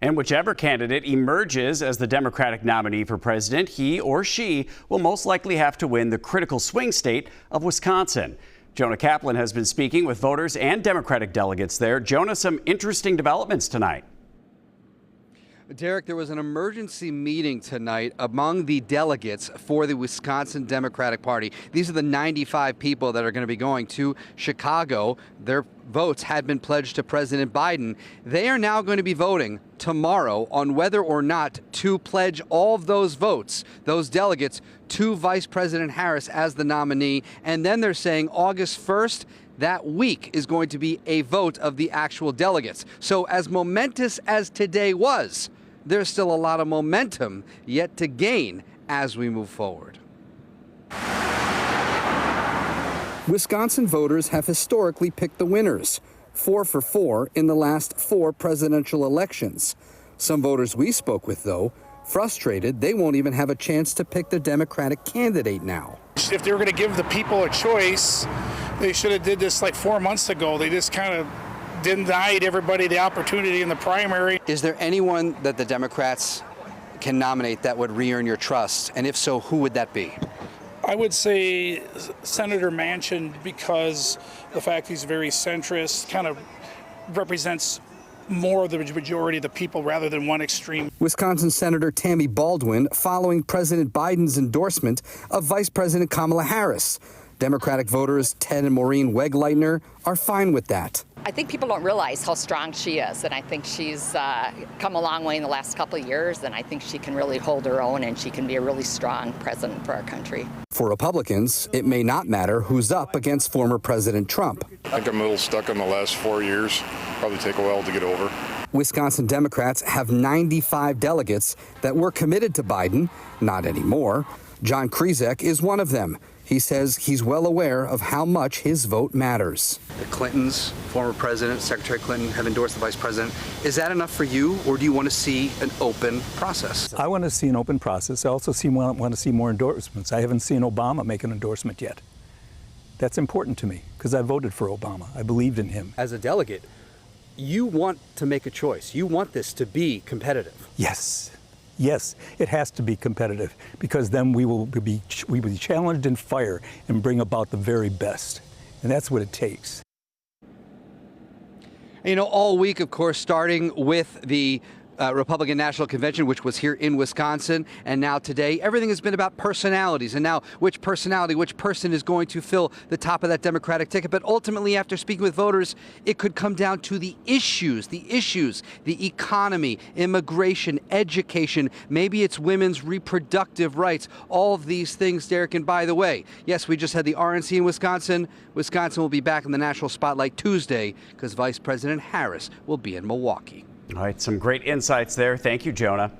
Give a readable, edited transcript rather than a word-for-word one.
And whichever candidate emerges as the Democratic nominee for president, he or she will most likely have to win the critical swing state of Wisconsin. Jonah Kaplan has been speaking with voters and Democratic delegates there. Jonah, some interesting developments tonight. Derek, there was an emergency meeting tonight among the delegates for the Wisconsin Democratic Party. These are the 95 people that are going to be going to Chicago. Their votes had been pledged to President Biden. They are now going to be voting tomorrow on whether or not to pledge all of those votes, those delegates, to Vice President Harris as the nominee. And then they're saying August 1st, that week is going to be a vote of the actual delegates. So as momentous as today was, there's still a lot of momentum yet to gain as we move forward. Wisconsin voters have historically picked the winners, 4 for 4 in the last 4 presidential elections. Some voters we spoke with, though, frustrated they won't even have a chance to pick the Democratic candidate now. If they were going to give the people a choice, they should have did this like 4 months ago. They just kind of denied everybody the opportunity in the primary. Is there anyone that the Democrats can nominate that would re-earn your trust? And if so, who would that be? I would say Senator Manchin, because the fact he's very centrist, kind of represents more of the majority of the people rather than one extreme. Wisconsin Senator Tammy Baldwin following President Biden's endorsement of Vice President Kamala Harris. Democratic voters Ted and Maureen Wegleitner are fine with that. I think people don't realize how strong she is, and I think she's come a long way in the last couple of years, and I think she can really hold her own, and she can be a really strong president for our country. For Republicans, it may not matter who's up against former President Trump. I think I'm a little stuck in the last 4 years. Probably take a while to get over. Wisconsin Democrats have 95 delegates that were committed to Biden, not anymore. John Krizek is one of them. He says he's well aware of how much his vote matters. The Clintons, former president, Secretary Clinton, have endorsed the vice president. Is that enough for you, or do you want to see an open process? I want to see an open process. I also want to see more endorsements. I haven't seen Obama make an endorsement yet. That's important to me because I voted for Obama. I believed in him. As a delegate, you want to make a choice. You want this to be competitive. Yes. Yes, it has to be competitive because then we will be challenged in fire and bring about the very best. And that's what it takes. You know, all week, of course, starting with the Republican National Convention, which was here in Wisconsin, and now today, everything has been about personalities, and now which personality, which person is going to fill the top of that Democratic ticket. But ultimately, after speaking with voters, it could come down to the issues, the economy, immigration, education, maybe it's women's reproductive rights, all of these things, Derek. And by the way, yes, we just had the RNC in Wisconsin. Wisconsin will be back in the national spotlight Tuesday because Vice President Harris will be in Milwaukee. All right, some great insights there. Thank you, Jonah.